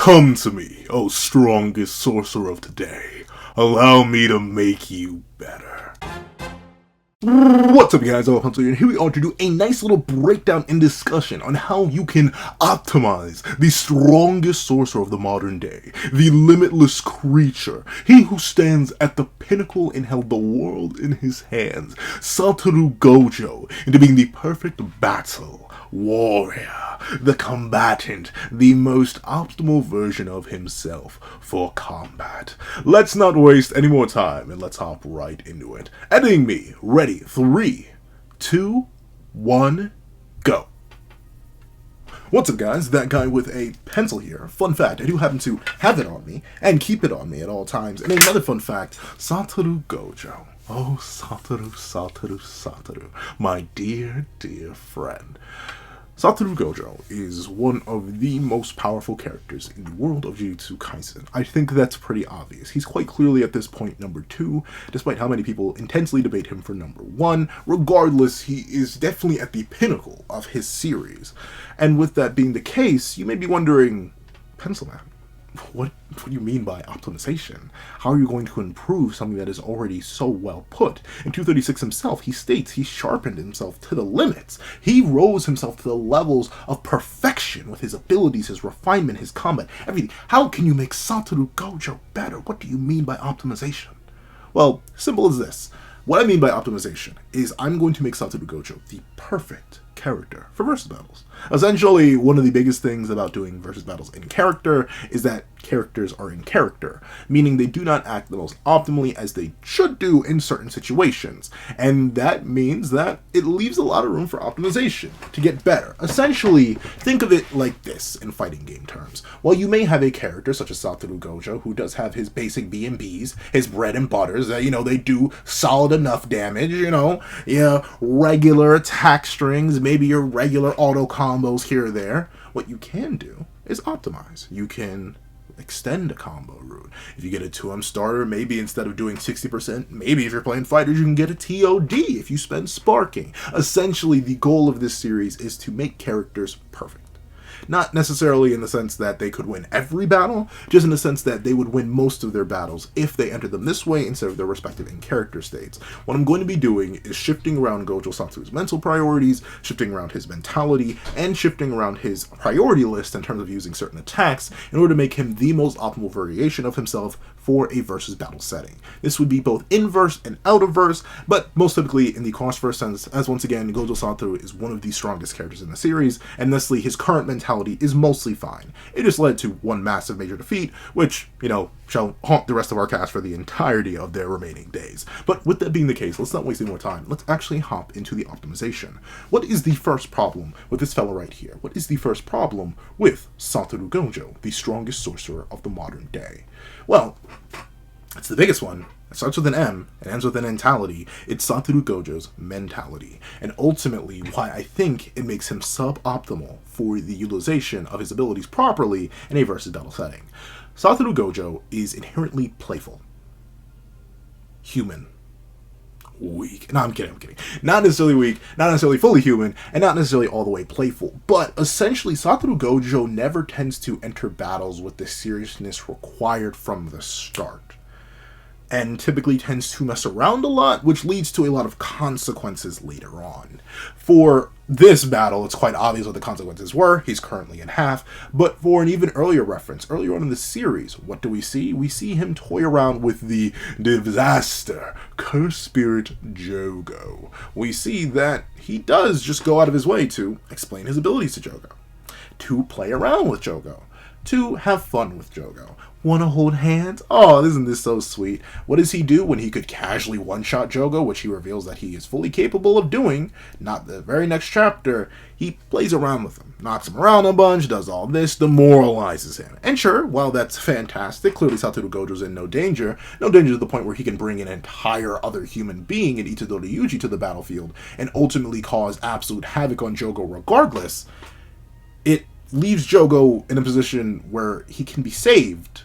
Come to me, O strongest sorcerer of today. Allow me to make you better. What's up, guys? I'm Hunter, and here we are to do a nice little breakdown and discussion on how you can optimize the strongest sorcerer of the modern day, the limitless creature, he who stands at the pinnacle and held the world in his hands, Satoru Gojo, into being the perfect battle warrior, the combatant, the most optimal version of himself for combat. Let's not waste any more time and let's hop right into it. Editing me, ready, 3, 2, 1, go. What's up, guys? That guy with a pencil here. Fun fact, I do happen to have it on me and keep it on me at all times. And another fun fact, Satoru Gojo. Oh, Satoru, my dear, dear friend. Satoru Gojo is one of the most powerful characters in the world of Jujutsu Kaisen. I think that's pretty obvious. He's quite clearly at this point number 2, despite how many people intensely debate him for number 1. Regardless, he is definitely at the pinnacle of his series. And with that being the case, you may be wondering, Pencilman, what do you mean by optimization? How are you going to improve something that is already so well put? In 236 himself, he states he sharpened himself to the limits. He rose himself to the levels of perfection with his abilities, his refinement, his combat, everything. How can you make Satoru Gojo better? What do you mean by optimization? Well, simple as this. What I mean by optimization is I'm going to make Satoru Gojo the perfect character for versus battles. Essentially, one of the biggest things about doing versus battles in character is that characters are in character, meaning they do not act the most optimally as they should do in certain situations. And that means that it leaves a lot of room for optimization to get better. Essentially, think of it like this in fighting game terms. While you may have a character such as Satoru Gojo who does have his basic B&Bs, his bread and butters that, they do solid enough damage, regular attack strings, maybe your regular auto combos here or there. What you can do is optimize. You can extend a combo route. If you get a 2M starter, maybe instead of doing 60%, maybe if you're playing fighters, you can get a TOD if you spend sparking. Essentially, the goal of this series is to make characters perfect. Not necessarily in the sense that they could win every battle, just in the sense that they would win most of their battles if they entered them this way instead of their respective in-character states. What I'm going to be doing is shifting around Gojo Satoru's mental priorities, shifting around his mentality, and shifting around his priority list in terms of using certain attacks in order to make him the most optimal variation of himself for a versus battle setting. This would be both in-verse and out-of-verse, but most typically in the cross-verse sense, as once again, Gojo Satoru is one of the strongest characters in the series, and thusly his current mentality is mostly fine. It just led to one massive major defeat, which, shall haunt the rest of our cast for the entirety of their remaining days. But with that being the case, let's not waste any more time. Let's actually hop into the optimization. What is the first problem with this fellow right here? What is the first problem with Satoru Gojo, the strongest sorcerer of the modern day? Well, it's the biggest one. It starts with an M and ends with an mentality. It's Satoru Gojo's mentality. And ultimately, why I think it makes him suboptimal for the utilization of his abilities properly in a versus battle setting. Satoru Gojo is inherently playful. Human. Weak. No, I'm kidding. Not necessarily weak, not necessarily fully human, and not necessarily all the way playful. But essentially, Satoru Gojo never tends to enter battles with the seriousness required from the start, and typically tends to mess around a lot, which leads to a lot of consequences later on. For this battle, it's quite obvious what the consequences were. He's currently in half. But for an even earlier reference, earlier on in the series, what do we see? We see him toy around with the disaster, curse spirit Jogo. We see that he does just go out of his way to explain his abilities to Jogo, to play around with Jogo, to have fun with Jogo. Want to hold hands? Oh, isn't this so sweet? What does he do when he could casually one-shot Jogo, which he reveals that he is fully capable of doing? Not the very next chapter. He plays around with him, knocks him around a bunch, does all this, demoralizes him. And sure, while that's fantastic, clearly Satoru Gojo's in no danger to the point where he can bring an entire other human being in Itadori Yuji to the battlefield and ultimately cause absolute havoc on Jogo regardless. It leaves Jogo in a position where he can be saved,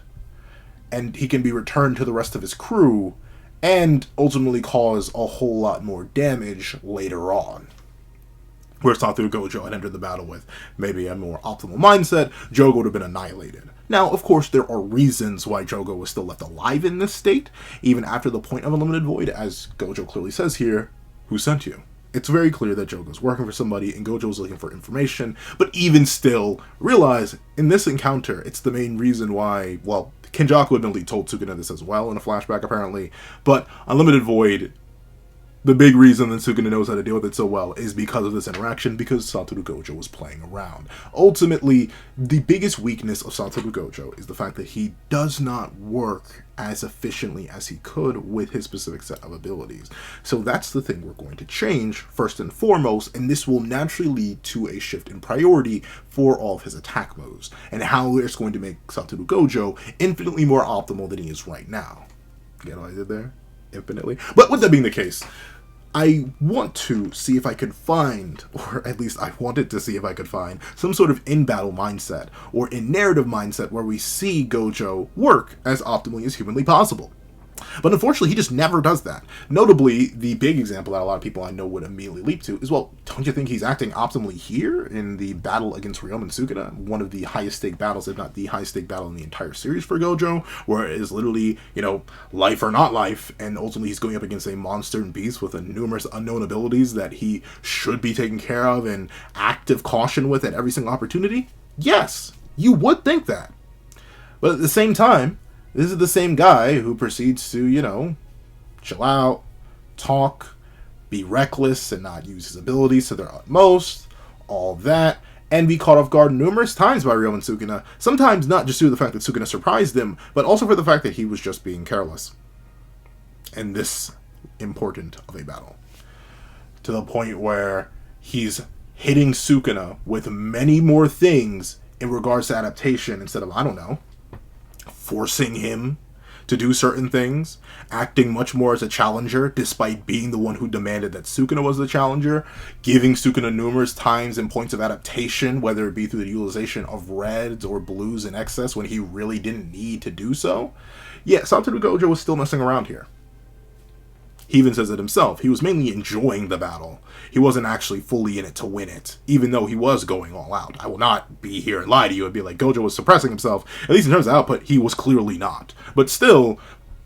and he can be returned to the rest of his crew, and ultimately cause a whole lot more damage later on. where Satoru Gojo had entered the battle with maybe a more optimal mindset, Jogo would have been annihilated. Now, of course, there are reasons why Jogo was still left alive in this state, even after the point of Unlimited Void, as Gojo clearly says here, who sent you? It's very clear that Jogo's working for somebody and Gojo's looking for information, but even still, realize, in this encounter, it's the main reason why, well, Kenjaku had been told Sukuna this as well in a flashback, apparently, but Unlimited Void, the big reason that Sukuna knows how to deal with it so well is because of this interaction, because Satoru Gojo was playing around. Ultimately, the biggest weakness of Satoru Gojo is the fact that he does not work as efficiently as he could with his specific set of abilities. So that's the thing we're going to change, first and foremost, and this will naturally lead to a shift in priority for all of his attack moves, and how it's going to make Satoru Gojo infinitely more optimal than he is right now. Get what I did there? Infinitely. But with that being the case, I want to see if I could find, or at least I wanted to see if I could find, some sort of in-battle mindset, or in-narrative mindset where we see Gojo work as optimally as humanly possible. But unfortunately, he just never does that. Notably, the big example that a lot of people I know would immediately leap to is, well, don't you think he's acting optimally here in the battle against Ryomen Sukuna? One of the highest stake battles, if not the highest stake battle in the entire series for Gojo, where it is literally, life or not life, and ultimately he's going up against a monster and beast with numerous unknown abilities that he should be taking care of and active caution with at every single opportunity? Yes, you would think that. But at the same time, this is the same guy who proceeds to, chill out, talk, be reckless, and not use his abilities to their utmost, all that, and be caught off guard numerous times by Ryomen Sukuna, sometimes not just due to the fact that Sukuna surprised him, but also for the fact that he was just being careless. And this important of a battle. To the point where he's hitting Sukuna with many more things in regards to adaptation instead of, forcing him to do certain things, acting much more as a challenger, despite being the one who demanded that Sukuna was the challenger, giving Sukuna numerous times and points of adaptation, whether it be through the utilization of reds or blues in excess when he really didn't need to do so. Yeah, Satoru Gojo was still messing around here. He even says it himself. He was mainly enjoying the battle. He wasn't actually fully in it to win it, even though he was going all out. I will not be here and lie to you and be like Gojo was suppressing himself. At least in terms of output, he was clearly not. But still,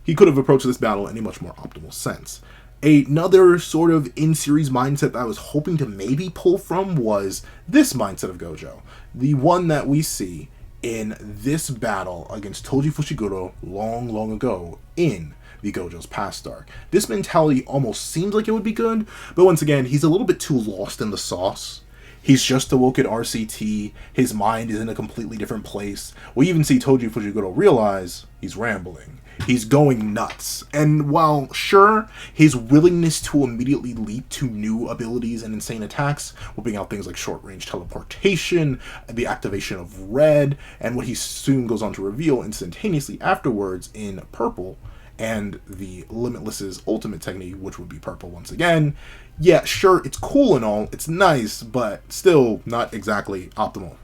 he could have approached this battle in a much more optimal sense. Another sort of in-series mindset that I was hoping to maybe pull from was this mindset of Gojo. The one that we see in this battle against tojifushiguro long, long ago in the Gojo's past arc. This mentality almost seems like it would be good, but once again, he's a little bit too lost in the sauce. He's just awoke at RCT, his mind is in a completely different place. We even see tojifushiguro realize he's rambling. He's going nuts. And while, sure, his willingness to immediately leap to new abilities and insane attacks, whipping out things like short-range teleportation, the activation of red, and what he soon goes on to reveal instantaneously afterwards in purple, and the Limitless's ultimate technique, which would be purple once again. Yeah, sure, it's cool and all, it's nice, but still not exactly optimal.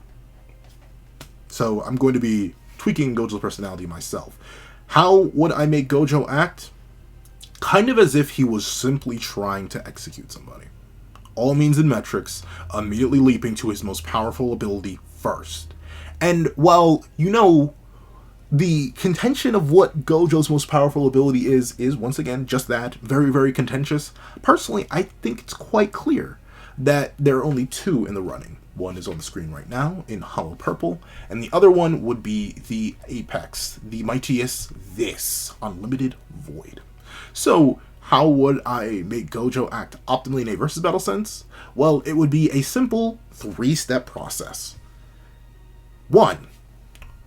So I'm going to be tweaking Gojo's personality myself. How would I make Gojo act? Kind of as if he was simply trying to execute somebody. All means and metrics, immediately leaping to his most powerful ability first. And while, the contention of what Gojo's most powerful ability is once again just that, very, very contentious. Personally, I think it's quite clear that there are only two in the running. One is on the screen right now in hollow purple, and the other one would be the apex, the mightiest, this Unlimited Void. So how would I make Gojo act optimally in a versus battle sense? Well, it would be a simple 3-step process. 1.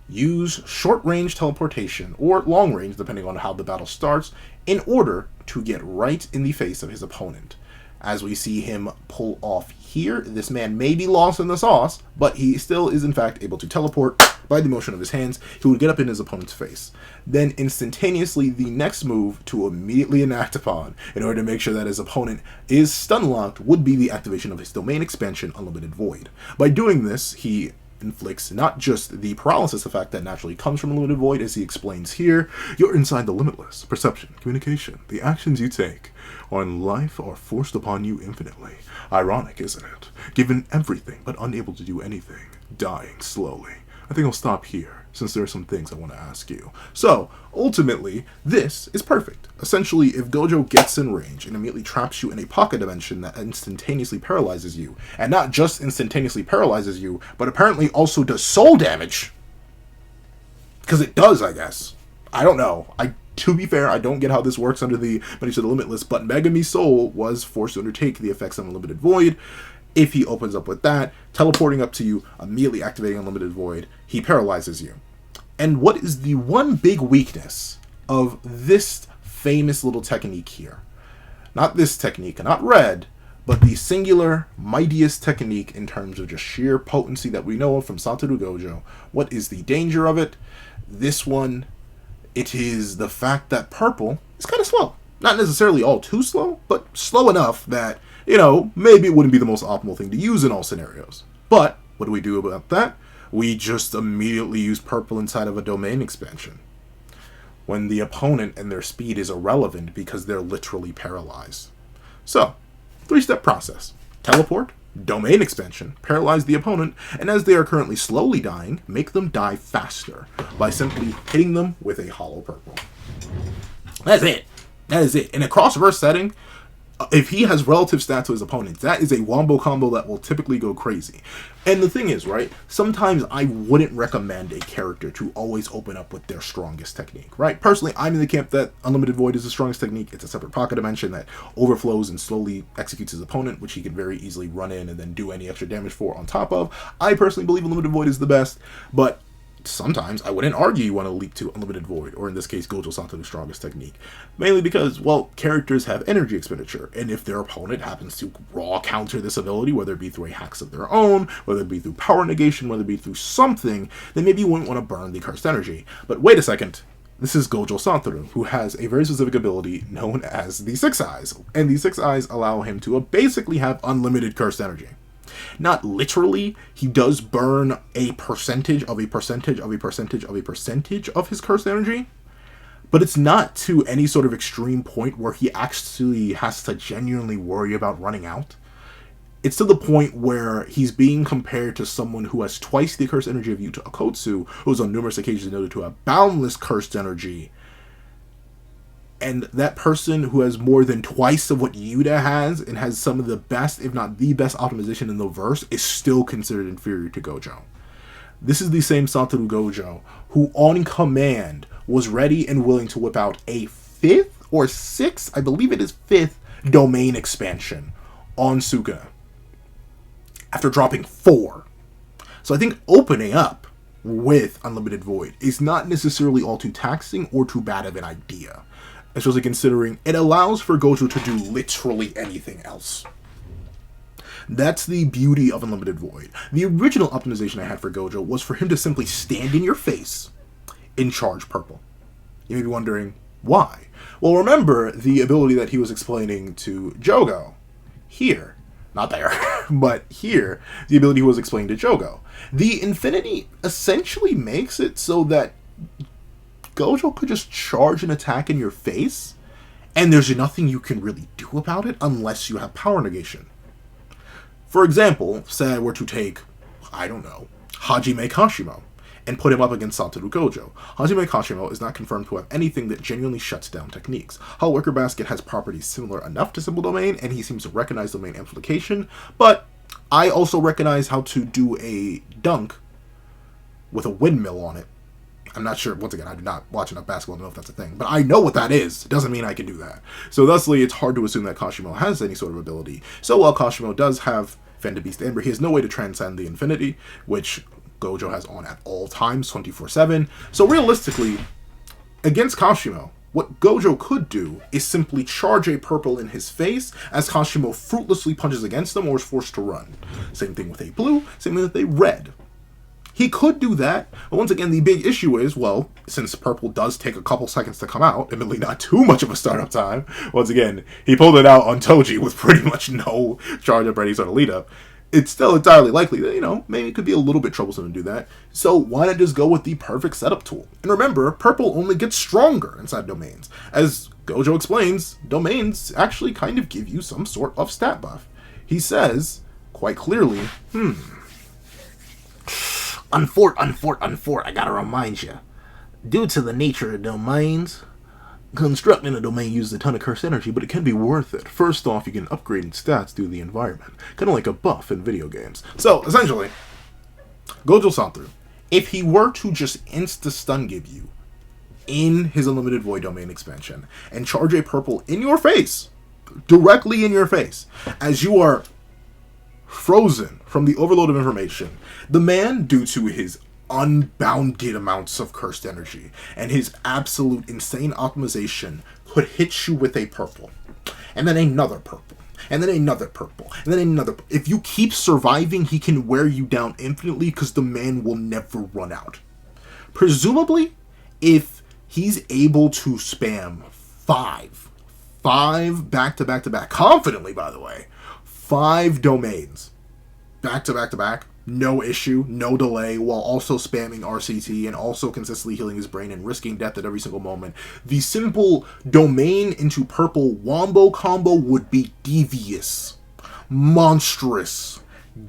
Use short-range teleportation, or long-range, depending on how the battle starts, in order to get right in the face of his opponent. As we see him pull off here, this man may be lost in the sauce, but he still is in fact able to teleport by the motion of his hands. He would get up in his opponent's face. Then instantaneously, the next move to immediately enact upon, in order to make sure that his opponent is stun-locked, would be the activation of his domain expansion, Unlimited Void. By doing this, he inflicts not just the paralysis effect that naturally comes from Unlimited Void, as he explains here. You're inside the limitless. Perception, communication, the actions you take on life are forced upon you infinitely. Ironic, isn't it? Given everything, but unable to do anything. Dying slowly. I think I'll stop here, since there are some things I want to ask you. So, ultimately, this is perfect. Essentially, if Gojo gets in range and immediately traps you in a pocket dimension that instantaneously paralyzes you, and not just instantaneously paralyzes you, but apparently also does soul damage, because it does, I guess. I don't know. To be fair, I don't get how this works under the Many to the Limitless, but Megami's soul was forced to undertake the effects of Unlimited Void. If he opens up with that, teleporting up to you, immediately activating Unlimited Void, he paralyzes you. And what is the one big weakness of this famous little technique here? Not this technique, not Red, but the singular, mightiest technique in terms of just sheer potency that we know of from Satoru Gojo. What is the danger of it? This one, it is the fact that purple is kind of slow. Not necessarily all too slow, but slow enough that, maybe it wouldn't be the most optimal thing to use in all scenarios. But what do we do about that? We just immediately use purple inside of a domain expansion, when the opponent and their speed is irrelevant because they're literally paralyzed. So, 3-step process. Teleport, domain expansion, paralyze the opponent, and as they are currently slowly dying, make them die faster by simply hitting them with a hollow purple. That's it. That is it. In a cross-verse setting, if he has relative stats to his opponents, that is a Wombo combo that will typically go crazy. And the thing is, right, sometimes I wouldn't recommend a character to always open up with their strongest technique, right? Personally, I'm in the camp that Unlimited Void is the strongest technique. It's a separate pocket dimension that overflows and slowly executes his opponent, which he can very easily run in and then do any extra damage for on top of. I personally believe Unlimited Void is the best, but sometimes I wouldn't argue you want to leap to Unlimited Void, or in this case, Gojo Satoru's strongest technique. Mainly because, well, characters have energy expenditure, and if their opponent happens to raw counter this ability, whether it be through a hacks of their own, whether it be through power negation, whether it be through something, then maybe you wouldn't want to burn the cursed energy. But wait a second. This is Gojo Satoru, who has a very specific ability known as the Six Eyes, and the Six Eyes allow him to basically have unlimited cursed energy. Not literally, he does burn a percentage of a percentage of a percentage of a percentage of his cursed energy, but it's not to any sort of extreme point where he actually has to genuinely worry about running out. It's to the point where he's being compared to someone who has twice the cursed energy of Yuta Okotsu, who is on numerous occasions noted to have boundless cursed energy. And that person who has more than twice of what Yuta has and has some of the best, if not the best optimization in the verse, is still considered inferior to Gojo. This is the same Satoru Gojo who on command was ready and willing to whip out a 5th or 6th, I believe it is 5th, domain expansion on Sukuna after dropping 4. So I think opening up with Unlimited Void is not necessarily all too taxing or too bad of an idea, especially considering it allows for Gojo to do literally anything else. That's the beauty of Unlimited Void. The original optimization I had for Gojo was for him to simply stand in your face and charge purple. You may be wondering, why? Well, remember the ability that he was explaining to Jogo. Here. Not there, but here, the ability he was explaining to Jogo. The Infinity essentially makes it so that Gojo could just charge an attack in your face, and there's nothing you can really do about it unless you have power negation. For example, say I were to take, I don't know, Hajimekashimo, and put him up against Satoru Gojo. Hajimekashimo is not confirmed to have anything that genuinely shuts down techniques. Hollow Wicker Basket has properties similar enough to Simple Domain, and he seems to recognize domain amplification, but I also recognize how to do a dunk with a windmill on it. I'm not sure, once again, I do not watch enough basketball to know if that's a thing, but I know what that is. It doesn't mean I can do that. So thusly, it's hard to assume that Kashimo has any sort of ability. So while Kashimo does have Fender Beast Amber, he has no way to transcend the Infinity, which Gojo has on at all times, 24/7. So realistically, against Kashimo, what Gojo could do is simply charge a purple in his face as Kashimo fruitlessly punches against them or is forced to run. Same thing with a blue, same thing with a red. He could do that, but once again, the big issue is, well, since purple does take a couple seconds to come out, admittedly not too much of a startup time, once again, he pulled it out on Toji with pretty much no charge up or any sort of lead up. it's still entirely likely that, maybe it could be a little bit troublesome to do that. So why not just go with the perfect setup tool? And remember, purple only gets stronger inside domains. As Gojo explains, domains actually kind of give you some sort of stat buff. He says, quite clearly, Unfort, I gotta remind you. Due to the nature of domains, constructing a domain uses a ton of curse energy, but it can be worth it. First off, you can upgrade in stats due to the environment. Kind of like a buff in video games. So, essentially, Gojo Satoru, if he were to just insta-stun give you in his Unlimited Void Domain expansion, and charge a purple in your face, directly in your face, as you are frozen from the overload of information, the man, due to his unbounded amounts of cursed energy and his absolute insane optimization, could hit you with a purple, and then another purple, and then another purple, and then another. If you keep surviving, he can wear you down infinitely because the man will never run out. Presumably, if he's able to spam five back to back to back, confidently, by the way, 5 domains back to back to back, no issue, no delay, while also spamming RCT and also consistently healing his brain and risking death at every single moment, the simple domain into purple Wombo combo would be devious, monstrous,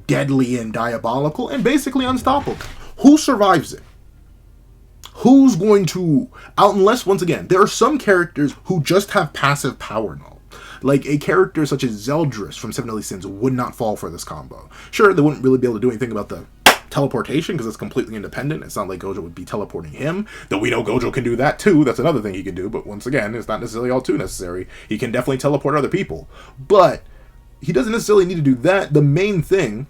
deadly, and diabolical, and basically unstoppable. Who survives it? Who's going to... unless, once again, there are some characters who just have passive power null. Like, a character such as Zeldris from Seven Deadly Sins would not fall for this combo. Sure, they wouldn't really be able to do anything about the teleportation, because it's completely independent. It's not like Gojo would be teleporting him, though we know Gojo can do that too. That's another thing he can do, but once again, it's not necessarily all too necessary. He can definitely teleport other people. But he doesn't necessarily need to do that. The main thing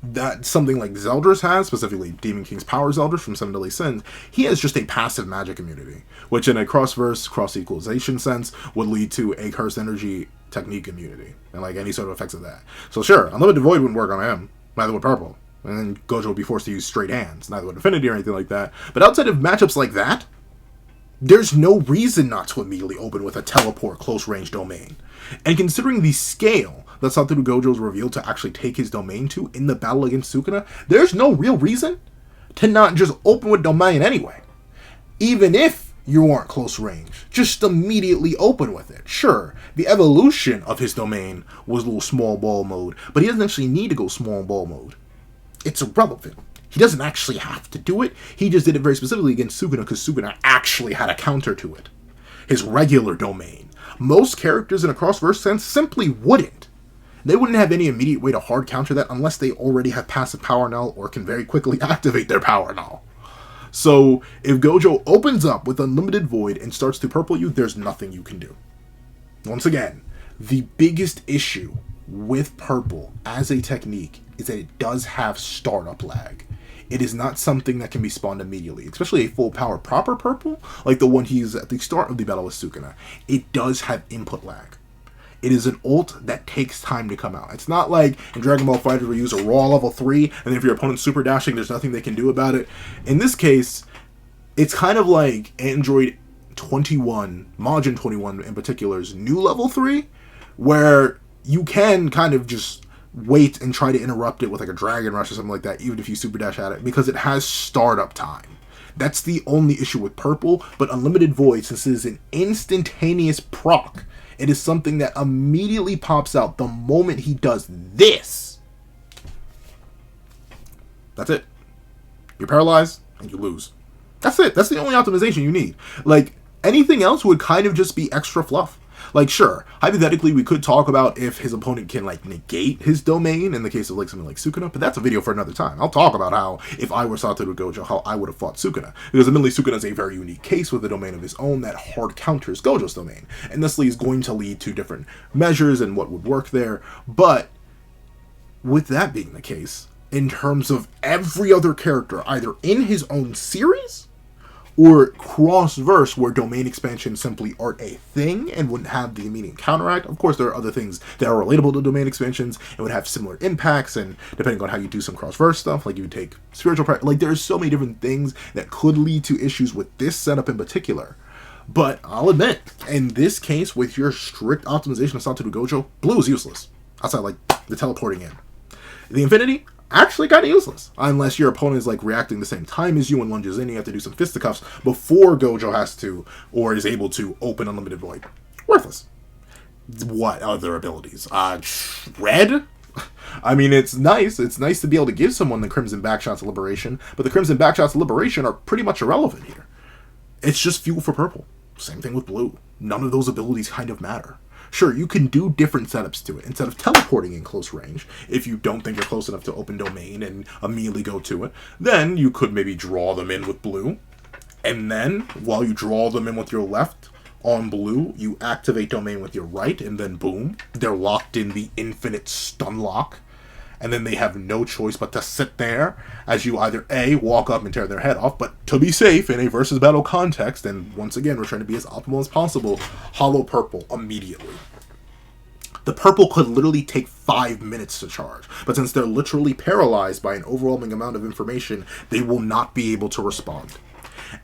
that something like Zeldris has, specifically Demon King's Power Zeldris from Seven Deadly Sins, he has just a passive magic immunity, which in a cross-verse, cross-equalization sense would lead to a cursed energy technique immunity, and like any sort of effects of that. So sure, Unlimited Void wouldn't work on him, neither would Purple, and then Gojo would be forced to use straight hands, neither would Infinity or anything like that. But outside of matchups like that, there's no reason not to immediately open with a teleport close-range domain. And considering the scale that Satoru Gojo's revealed to actually take his domain to in the battle against Sukuna, there's no real reason to not just open with domain anyway. Even if you aren't close range, just immediately open with it. Sure, the evolution of his domain was a little small ball mode, but he doesn't actually need to go small ball mode. It's irrelevant. He doesn't actually have to do it. He just did it very specifically against Sukuna because Sukuna actually had a counter to it. His regular domain. Most characters in a cross-verse sense simply wouldn't. They wouldn't have any immediate way to hard counter that unless they already have passive power null or can very quickly activate their power null. So if Gojo opens up with Unlimited Void and starts to purple you, there's nothing you can do. Once again, the biggest issue with purple as a technique is that it does have startup lag. It is not something that can be spawned immediately, especially a full power proper purple, like the one he used at the start of the battle with Sukuna. It does have input lag. It is an ult that takes time to come out. It's not like in Dragon Ball FighterZ where you use a raw level 3, and then if your opponent's super dashing, there's nothing they can do about it. In this case, it's kind of like Android 21, Majin 21 in particular's new level 3, where you can kind of just wait and try to interrupt it with like a Dragon Rush or something like that, even if you super dash at it, because it has startup time. That's the only issue with purple, but Unlimited Void, since it is an instantaneous proc, it is something that immediately pops out the moment he does this. That's it. You're paralyzed and you lose. That's it. That's the only optimization you need. Like, anything else would kind of just be extra fluff. Like, sure, hypothetically, we could talk about if his opponent can, like, negate his domain in the case of, like, something like Sukuna, but that's a video for another time. I'll talk about how, if I were Satoru Gojo, how I would have fought Sukuna. Because, admittedly, Sukuna is a very unique case with a domain of his own that hard counters Gojo's domain. And this is going to lead to different measures and what would work there. But, with that being the case, in terms of every other character, either in his own series or cross-verse where domain expansions simply aren't a thing and wouldn't have the immediate counteract. Of course, there are other things that are relatable to domain expansions and would have similar impacts, and depending on how you do some cross-verse stuff, like you would take spiritual practice, like there's so many different things that could lead to issues with this setup in particular. But I'll admit, in this case, with your strict optimization of Satoru Gojo, blue is useless. Outside, like, the teleporting in. The Infinity, actually kind of useless. Unless your opponent is like reacting the same time as you and lunges in, you have to do some fisticuffs before Gojo has to, or is able to, open Unlimited Void. Worthless. What other abilities? Red? I mean, it's nice. It's nice to be able to give someone the Crimson Backshots of Liberation, but the Crimson Backshots of Liberation are pretty much irrelevant here. It's just fuel for purple. Same thing with blue. None of those abilities kind of matter. Sure, you can do different setups to it. Instead of teleporting in close range, if you don't think you're close enough to open domain and immediately go to it, then you could maybe draw them in with blue. And then, while you draw them in with your left, on blue, you activate domain with your right, and then boom, they're locked in the infinite stun lock. And then they have no choice but to sit there as you either A, walk up and tear their head off, but to be safe in a versus battle context, and once again, we're trying to be as optimal as possible, hollow purple immediately. The purple could literally take 5 minutes to charge, but since they're literally paralyzed by an overwhelming amount of information, they will not be able to respond.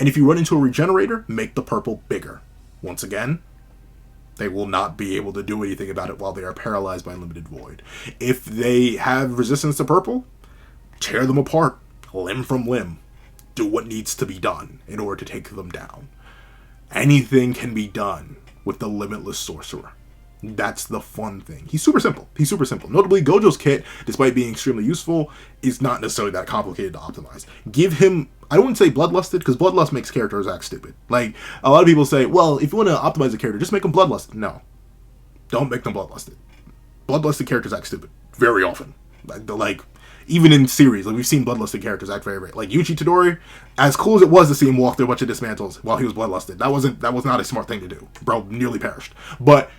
And if you run into a regenerator, make the purple bigger. Once again, they will not be able to do anything about it while they are paralyzed by Unlimited Void. If they have resistance to purple, tear them apart, limb from limb. Do what needs to be done in order to take them down. Anything can be done with the Limitless Sorcerer. That's the fun thing. He's super simple. Notably, Gojo's kit, despite being extremely useful, is not necessarily that complicated to optimize. Give him, I wouldn't say Bloodlusted, because Bloodlust makes characters act stupid. Like, a lot of people say, well, if you want to optimize a character, just make them Bloodlusted. No. Don't make them Bloodlusted. Bloodlusted characters act stupid. Very often. Like, even in series, like, we've seen Bloodlusted characters act very, like, Yuji Todori, as cool as it was to see him walk through a bunch of dismantles while he was Bloodlusted, that was not a smart thing to do. Bro nearly perished. But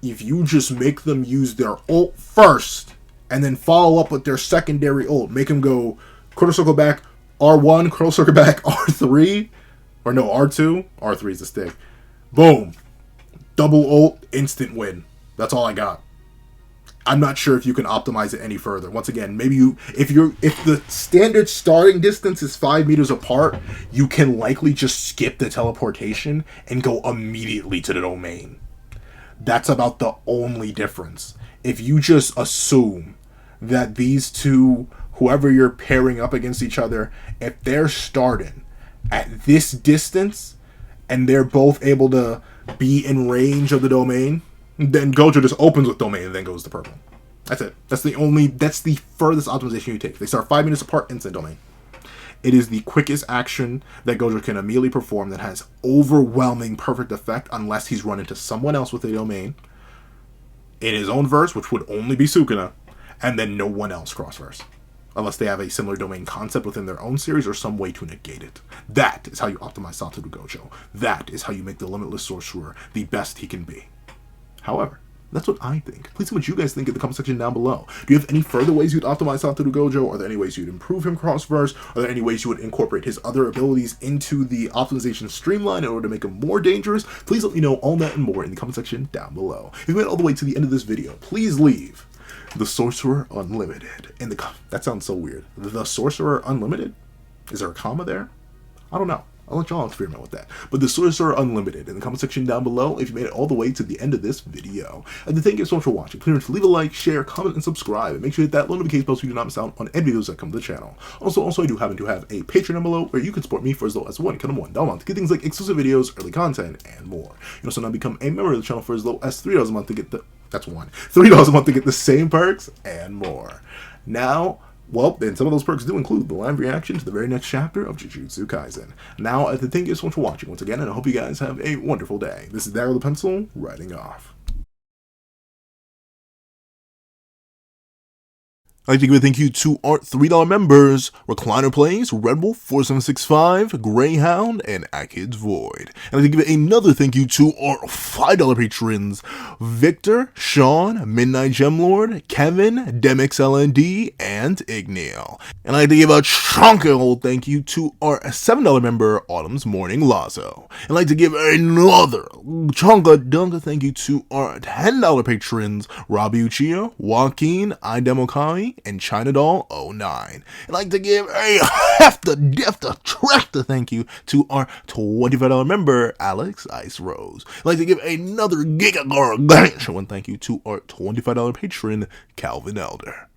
if you just make them use their ult first, and then follow up with their secondary ult, make them go Critical Circle back R1, Critical Circle back R3, or no, R2, R3 is the stick. Boom. Double ult, instant win. That's all I got. I'm not sure if you can optimize it any further. Once again, maybe if the standard starting distance is 5 meters apart, you can likely just skip the teleportation and go immediately to the domain. That's about the only difference. If you just assume that these two, whoever you're pairing up against each other, if they're starting at this distance and they're both able to be in range of the domain, then Gojo just opens with domain and then goes to purple. That's it. That's the furthest optimization you take. They start 5 minutes apart, instant domain. It is the quickest action that Gojo can immediately perform that has overwhelming perfect effect unless he's run into someone else with a domain in his own verse, which would only be Sukuna, and then no one else cross-verse. Unless they have a similar domain concept within their own series or some way to negate it. That is how you optimize Satoru Gojo. That is how you make the Limitless Sorcerer the best he can be. However, that's what I think. Please tell me what you guys think in the comment section down below. Do you have any further ways you'd optimize Satoru Gojo? Are there any ways you'd improve him cross-verse? Are there any ways you would incorporate his other abilities into the optimization streamline in order to make him more dangerous? Please let me know all that and more in the comment section down below. If you made it all the way to the end of this video, please leave the Sorcerer Unlimited in the that sounds so weird. The Sorcerer Unlimited? Is there a comma there? I don't know. I'll let y'all experiment with that. But the Sorcerer Unlimited in the comment section down below if you made it all the way to the end of this video. And then thank you so much for watching. Please remember to leave a like, share, comment, and subscribe. And make sure you hit that notification bell so you do not miss out on any videos that come to the channel. Also, I do happen to have a Patreon down below where you can support me for as low as $1 a month to get things like exclusive videos, early content, and more. You also now become a member of the channel for as low as $3 a month to get $3 a month to get the same perks and more. Now, well, then some of those perks do include the live reaction to the very next chapter of Jujutsu Kaisen. Now, thank you so much for watching once again, and I hope you guys have a wonderful day. This is Daryl the Pencil, writing off. I'd like to give a thank you to our $3 members, Recliner Plays, Red Wolf 4765, Greyhound, and Akid's Void. And I'd like to give another thank you to our $5 patrons, Victor, Sean, Midnight Gemlord, Kevin, Demix LND, and Igneal. And I'd like to give a chunky old thank you to our $7 member, Autumn's Morning Lazo. And I'd like to give another chunka thank you to our $10 patrons, Robbie Uchiha, Joaquin, Idemokai, and China Doll 09. I'd like to give a tractor thank you to our $25 member, Alex Ice Rose. I'd like to give another giga gargantuan thank you to our $25 patron, Calvin Elder.